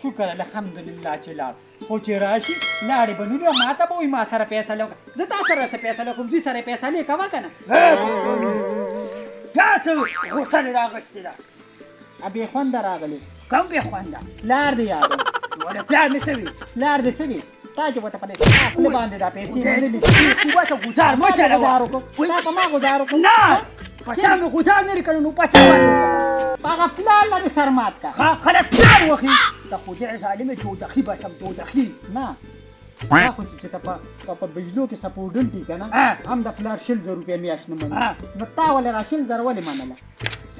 شکر الحمدلله چې لاړ خو چې راشي لاړې به نو ما ته به وایي ما سره فیصله وکړه زه تا سره څه فیصله کوم زوی سره یې فیصلې کوه که نه بیا څه غوسه دې راغستې ده بې خونده راغلی کوم بې خونده پلار دې یاد وله پلار مې څه وي پلار دې څه وي تا چې ورته په دې خپله باندې دا پیسې منلې قوته ګزار مه گزار چلوه وکړو تا په ما گزار وکړو نه په چا مې گزار نه لري کړی نو په چا باندې وکړم په هغه پلار لرې سرمات کا خلک پلار وخي د خدای ظالمې دوزخي به شم دوزخي نه دا خو چې ته په بجلو کې سپورډنټ دي که نه هم د پلار 100,000 روپۍ میاشت نه مني نو تا ولې را 100,000 ولې منله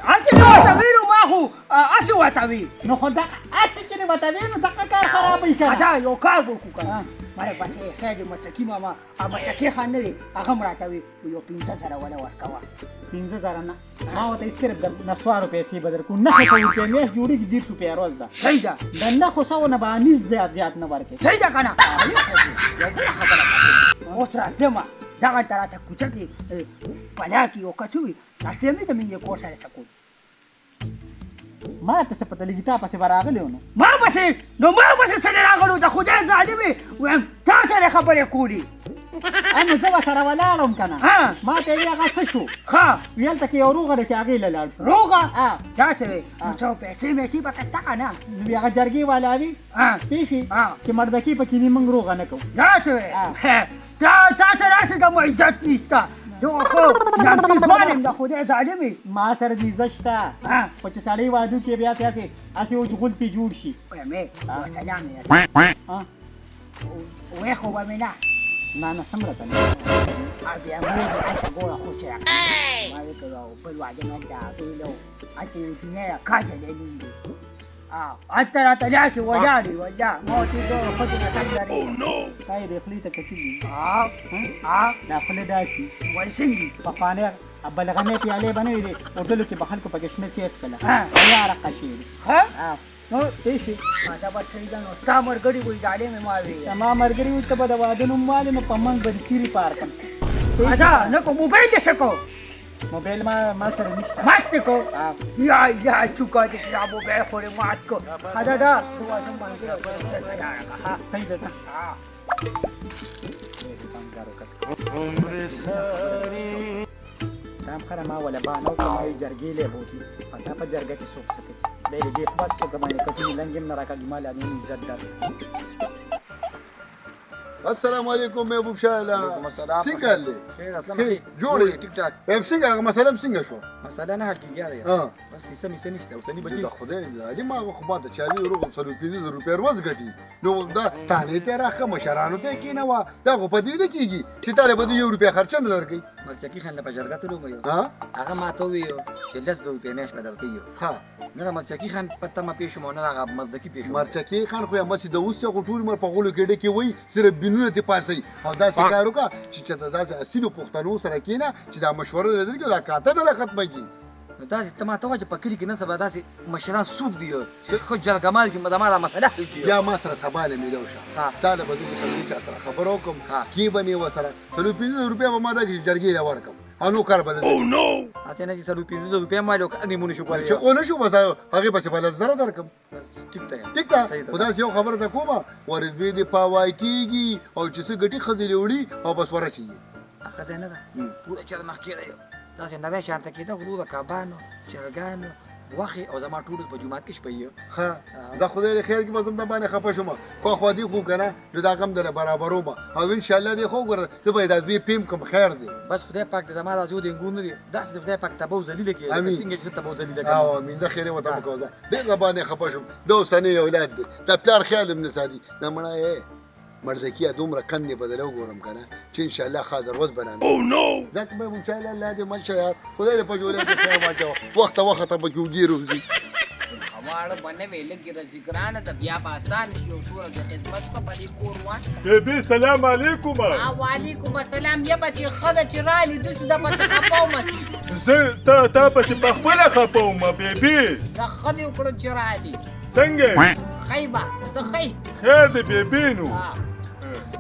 هسې مې ورته ویلو ما خو هسې ورته وي نو خو دغه هسې چې دې ورته وي نو دغه کار خرابوي که نه دا یو کار وکړو که نه مړی بچی خیر دی مچکي ماما مچکي خان نه دی هغه هم راته وي یو 15,000 وله ورکوه 15,000 نه ما ورته صرف د نسوارو پیسې به درکړو 900 روپۍ میاشت جوړېږي 10 روپۍ روز ده صحیح ده د 900 نه به انیس زیات نه ورکوي صحیح ده که نه یو بله خبره اوس راتلمه دغه ته راته کوڅه کې په لار کې یو کس وي اصلي مې د مینې کور سره څه کوي ما ته څه پته لګي تا پسې به راغلی و نو ما پسې نو ما پسې څه نه راغلو د خدای ظالمې وایم تا سره خبرې کولي نو زه ورسره ولاړم که نه ما ته وی هغه څه شو ښه ویلته کې یو روغه ده چې هغې له لاړ شو روغه داسې وی نو څه پیسې میسې پکې شته که نه نو هغه جرګې والا وي پوه شوې چې مردکي پکې وي موږ روغه نه کوو داسې وی تا سره هسې د مو عزت نشته دغه خو نامتي ځوان یم د خدای ظالمې ما سره دې عزت شته خو چې سړی وادو کې بیا هسې و چې غول پې جوړ شي ویمې سلام یې وی خو به مې نه نه څومره ته بیا مې هلته ګوره خو چې ما وکړ یو بل واده مې د هغې له هلته یو جینۍ کاجه لیدلی دي هلته راته لاکې ولاړې والله ما ورته ویل ښځې نه تګ لرې تا یې د خولې ته کتلي دا خوله داسې ولې څنګه پخوانۍ بلغمې پیالې به نه وي دې هوټلو کې به خلکو پکې شنه چای څښله یا عرقه شوي نو پوه شوې دا به صحیح ده نو ستا ملګري وایي ظالمې ما وی زما ملګري وي ته به د واده نوم والې نو په منګ به د سیري پار کړم نه کو موبایل دې څه کو موبایل ما سره نشته مات دې کو یا چوکا دې دا موبایل خو دې مات کو دا دا تو واسم باندې صحیح ده دام خره ما ولا با نو ما یې جرګې لی بوتي پتا په جرګه کې څوک څه کوي دی دې خبر څوک باندې کتلي لنګ نه راکاږي مال انو عزت در السلام علیکم محبوب شاه وعلیکم السلام څنګه حال دی خیر اسلام ښه جوړ یې ټیک ټاک څنګه هغه مسله څنګه شوه مسله نه حل کېږي بس هیڅ مې نشته اوسنی بچي د خدای ظالم هغه خو ما ته چاوي ورغو 15,000 روپۍ روز ګټي نو دا تانې ته راخه مشرانو ته کېنه وا دا خو په دې نه کېږي چې تاله به 1 روپۍ خرچه نه درکړي مرچکی خان له بجرګه ته لوم یو ها هغه ماته ویو چې 10 روپۍ میاش بدل کیو ها نه مرچکی خان پته ما پیښ مو نه هغه مردکی پیښ مرچکی خان خو مې د اوس یو ټول مر په غولو کې ډکه وای سره بینونه ته پاسي او دا سکارو کا چې دا اصلي پښتنو سره کېنه چې دا مشوره درکې دا کاته نه ختمه کی دا چې ما ته وځه په کلی کې نه سبا داسې مشران سوق دی چې خو جرګمال کې مدامه مسله حل کیو بیا ما سره سباله مې لوشه طالب د څه سره خبرو کوم کی بني وسره 15,000 روپۍ ما دا جرګې لا ورکم انو کار بدل او نو اته نه چې 15,000 روپۍ ما لو کدي مونږ شو کولی چې اون شو بس هغه بس بل زره درکم ټیک ده خدا یو خبره ده کومه ورې دې پاوای کیږي او چې څه ګټي خدي وړي او بس ورشي هغه نه ده پوره چې مخ کې دا څنګه نه شانته کېده غوډه کبانو چرګانو واخی او زما ټول په جمعات کې شپې ښه زه خدای خیر کې مزم نه باندې خپه شوم خو دې خو کنه نو دا غم در برابرو ما او ان شاء الله دې خو ګر ته به د پیم کوم خیر دی بس خدای پاک دې زما د جو دې ګون دي داس دې خدای پاک تبو ذلیل کې څنګه چې تبو ذلیل کې او امين ده خیر وته کو ده دې زبانه خپه شوم 2 سنې اولاد دي دا پلار خیال ابن سادي دا مړه مرزکیه دومره کندې بدلو ګورم کنه چې ان شاء الله خاطر وز بنانه او نو ځکه به ان شاء الله الله دې مل شي خدای له پجولې ته خیر واچو وخت به جوړي روزي خواړه باندې ویل کې راځي ګرانه د بیا په آسان شي او سور د خدمت په پدې کور وان بیبي سلام علیکم وعلیکم السلام یا بچي خدای چې رالي د څه د پته خپاو متي زه تا پسې په خپل خپاو ما بیبي زه خدای وکړو چې رالي څنګه خیبه د خی خیر دې بیبي نو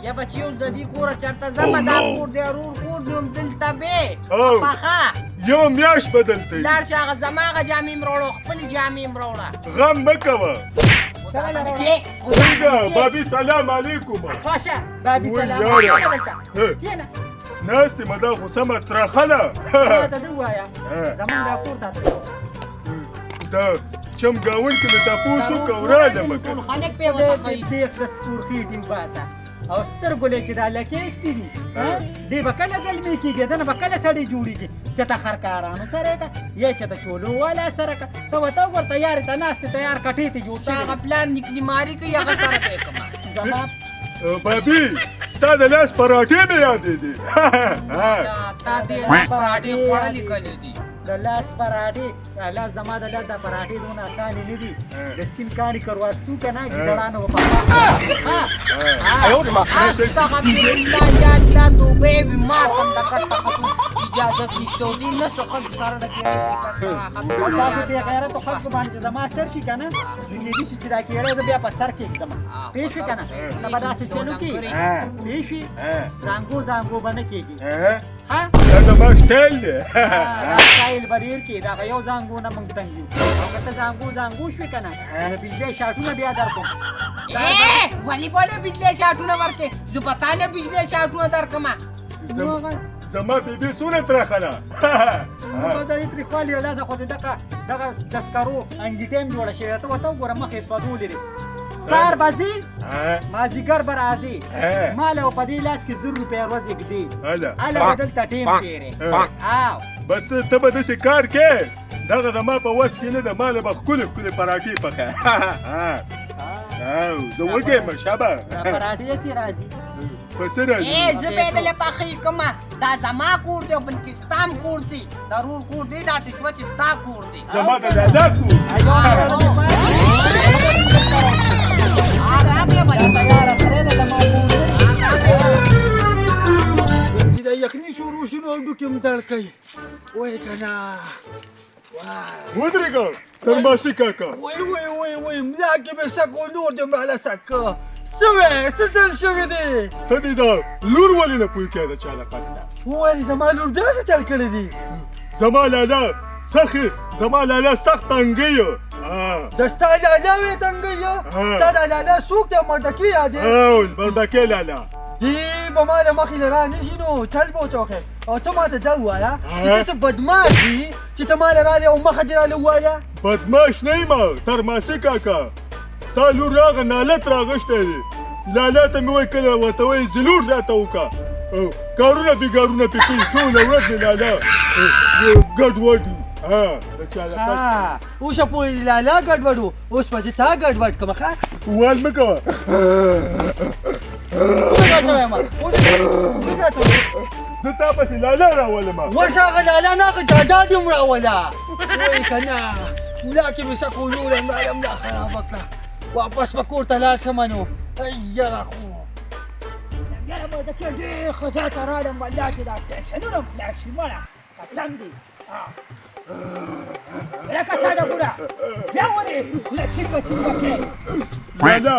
یا بچیو د دې کور چرته زما دا کور دی ورور کور دی هم دلته به پخه یو میاش بدلته لار شاغه زماغه جامې مروړو خپل جامې مروړه غم مکوه څنګه بابي سلام علیکم خوشه بابي سلام وای یاره. علیکم کینه ناستې مه دا خو سمه ترخه ده ما ته دې ووایه زمونږ دا کور ته دا چمګاون کې مې تپوس وکړه ورالمه که خلک په وته خي دیخ د سپور خېټې وباسه او سترګو لې چې دا لکې ایستې دي دې به کله زلمي کېږي دنه به کله سړی جوړېږي چې ته خرکارانو سره یې که یا چې ته چولو والا سره که ته ورته وګوره تیارې ته ناست تیار کټې ته جوړ هغه شوی پلان نکلی ماری کوي هغه سره به کوم زما بابي ستا د لاس پراټې مې یادې دي تا دې لاس پراټې خوړلې کړې دي د لاس پراټې لاس زما د لاس د پراټې دونه اسانې نه دي د سین کاڼي کرواستو که نه ګیدړانو استغفر الله یا دوبه بیمار هم د کټ خطو اجازه نشته دي نه څه خلک سره د کېږي تاسو بې غیرتو خلکو باندې زما سر شي که نه نو کېدای شي چې دا کېړی زه بیا په سر کېږدم پوه شوې که نه ته به داسې چلو کې پوه شوې زانګو زانګو به نه کېږي دا زما سټایل دی دا سټایل به ډېر کې دا به یو زانګو نه موږ تنګ یو او که ته زانګو زانګو شوې که نه د بجلی شاټونه بیا در کوم ولی بوله بجلی شاټونه ورکې زه په تا نه بجلی شاټونه درکم زما بیبي څونه ترخه ده نو دا یې تریخوالي ولاده خو د دغه دسکرو انګیټه هم جوړه شوې ده ته ورته وګوره مخ یې سوځولې دی سهار به ځي مازدیګر به راځي ما له په دې لاس کې 100 روپۍ ورځ ږدي هله به دلته ټیم تېرې او بس ته به داسې کار کې دغه زما په وس کې نه ده ما له به ښکلې ښکلې پراټې پخه زه وږی یم شابه دا پراټې یې راځي په څه راځي زه به یې دلې پخې کومه دا زما کور دی او بلکې ستا هم کور دی دا رور کور دی داسې شوه چې ستا کور دی زما د لالا کور آرام یې چې دا یخني شروع شي نو هډوکي م درد کوي وایې که نه ودرېږه ترماسي کاکا وای ملا کې مې سک و نور دې ماله سک څه وې څه ځل شوي دی ته دې دا لور ولې نه پوه کړې د چا له قصده وایي زما لور بیا څه چل کړی دي زما لالا سخي زما لالا سخت تنګي د ستا لالا وې تنګی ستا دا لالا څوک دی مردکي یادې او مردکې لالا دی به ما له مخې نه را نه شي نو چل به ورته وښیې او ته ما ته دا ووایه چې ته څه بدماش یې چې ته ما له رالې او مخه دې راله ووایه بدماش نه یم ترماسي کاکا ستا لور راغه نالت راغشتی دی لالا ته مې وایي کله ورته وایي زلور راته وکړه کارونه بېګارونه پې کوي ټوله ورځ مې لالا ګډوډ اوسه پورې لالا ګډوډ و اوس به زه تا ګډوډ کړم ښه وال مه کوه زه تا پسې لالا راولم وش هغه لالا نه هغه جادا دې هم راوله وایي که نه ملا کې مې سک ونیوله ماله ملا خرابه کړه واپس به کور ته لاړ شم نو یاره خو یاره ما د کې ډېر ښه ځای ته راغلم والله چې دا ټېشنونه م خلاص شي مړه قسم دي لکه څنګه ګوره بیا ولې له چیکه کې لالا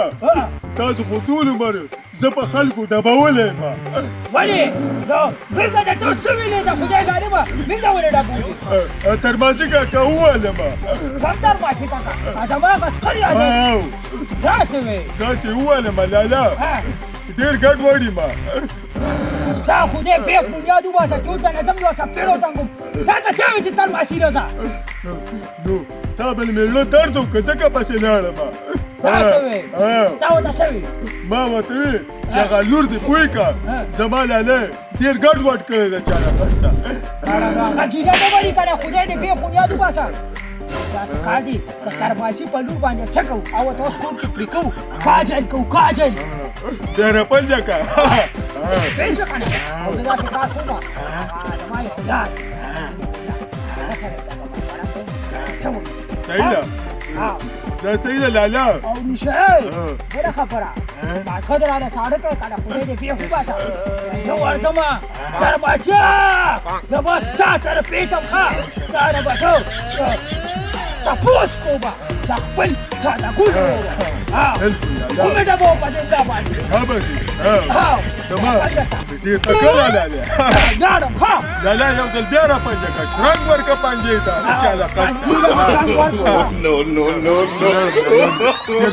تاسو خو ټول عمر زه په خلکو دبولی یم ولې نو بېرته د تو څه ویلې د خدای ظالمه بېرته ولې ډاګوږي ترماسي کاکا وویلم کم ترماسي کاکا زما غسخر یادې داسې وې داسې وویلم لالا ډېر ګډوډ یم دا خدای بېخ بنیاد وباسه چې اوس د نظم یوه سپېړو تنګم تا ته څه وې چې ترماسي راځه نو تا به مې زړه درد وکړه ځکه پسې لاړم داسې وې تا ورته څه وې ما ورته وې چې هغه لور دې پوه کړه زما لالا ډېر ګډوډ کړی ده چا له قصده عقیده نه وړي که نه خدای دې بېخ بنیاد وباسه داسې کار دی د ترماسي په لور باندې څه کوو او ورته اوس کور کې پرې کوو کاجل کوو کاجل ډېره پنجه که پوه شوې که نه او زه داسې کار کوم زما یې خدای صحیح ده دا صحیح ده لالا او نشئ بله خبره دا ښه ده راله ساړه کړه که نه خدای دې بېخ وباسه زه ورځمه ترماچیه زه به تا سره پېټم ښه تا نه به څه تپوس کومه د خپل ساده ګل کومه ډبه په دې دا باندې تمام دې تکل لاله لاړم ها لاله یو ځل بیا را پنځه کړ رنګ ورکه پنځه ته چې علاقه نو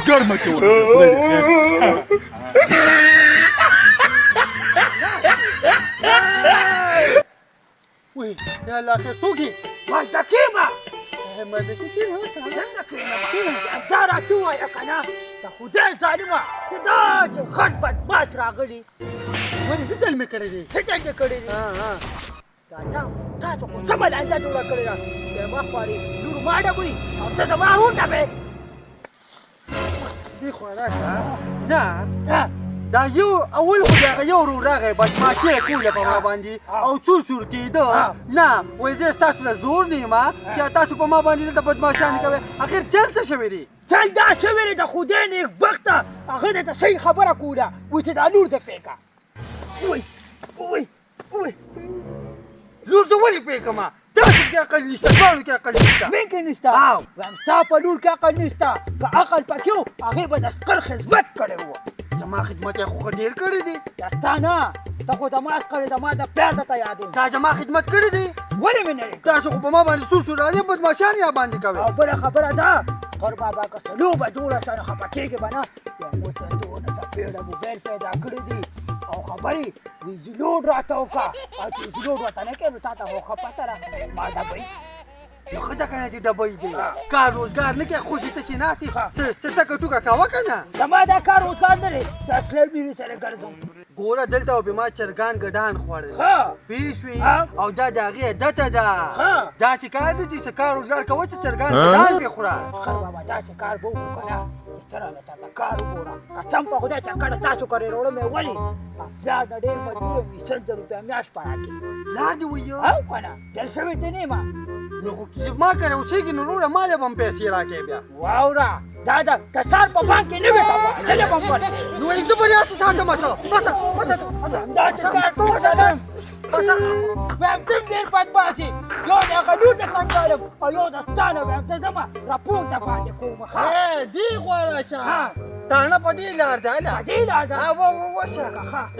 ګرمه کې وای یا الله ته سوګي ما دکیما مده کې څه هو څنګه کېما دا راته وایه کنه دا خدای ظالمه ته دا چې خټ پټ باز راغلی ولې څه چل مې کړی دی څه چل کړی دی تا ته خو څه ملنده جوړه کړې ده بیا ما خوارې لور ما ډبوي او ته زما ورور ډبې دې خوا راشه نه دا یو اول خو دغه یو ورور راغی بدماشي یې کوله په ما باندې او سور کېده نه وایي زه ستاسو له زور نه یم چې تاسو په ما باندې دلته بدماشانې کوئ اخر چل څه شوی دی چل دا شوی دی د خدای نیکبخته هغه درته صحیح خبره کوله وایي چې دا لور د پیکه لور زه ولې پوهېږم تاسو کې عقل نشته دواړو کې عقل نشته مین کې نشته وایم ستا په لور کې عقل نشته که عقل پکې و هغې به د عسکر خدمت کړی و زما خدمت یې خو ډېر کړی دی دا ستا نه ته خو زما عسکر یې زما د پلار درته یادوم تا زما خدمت کړی دی ولې مې نه دی تاسو خو په ما باندې سور راځئ بدماشان یا باندې کوئ او بله خبره ده خر بابا که څه لوبه جوړه سره خفه کېږي به نه بیا اوس یې دونه څپېړه موبایل پیدا کړي دي او خبرې وي زلوډ راته وکړه او چې زلوډ راته نه کوې نو تا ته خو ښه پته ده ما ډبوي نو ښه ده که نه چې ډبۍ دی کار روزګار نه کوې خوشې تشې ناستې څه ټکه ټوکه کوه که نه زما دا کار روزګار نه دی چې اصلي مینې سره ګرځم ګوره دلته او به ما چرګان ګډان خوړل ښه پوه شوې او دا د هغې عادته ده ښه داسې کار دی چې څه کار روزګار کوه چې چرګان ګډان پرې خوره خر بابا داسې کار به وکړو که نه چې ته راله تا ته کار وګوره قسم په خدای چکر تاسو کرې وړم یې ولې پلار د ډېر مجبور یم 100 روپۍ میاشت په راکړي پلار دې ویو او که نه جل شوی ته نه یم نو خو چې ما کره اوسېږي نو وروره ما له به هم پیسې راکړې بیا واوره دا د سال په بانک کې نه وي بابا نه له بم پټ نو وایي زه به داسې ساتم څه بسه دا چې کار کوم وایم ته ډېر بدماشي یو د هغه لور ته څنګهالم او یو د ستا نه وایم ته ځمه راپور ته باندې کوم ښه دې خوا راشه تاڼه په دې لار ده هله په دې لار ده وشه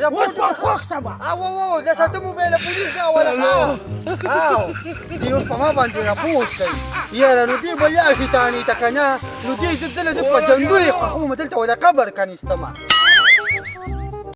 اوس به خوښ شمه زه ساتم موبایل پولیس راوله دې اوس په ما باندې راپورټ کوي یاره نو دې به لاړ شي تاڼې ته که نه نو دې زه دله زه په جندول یې خوښوم دلته ولا قبر کنیستمه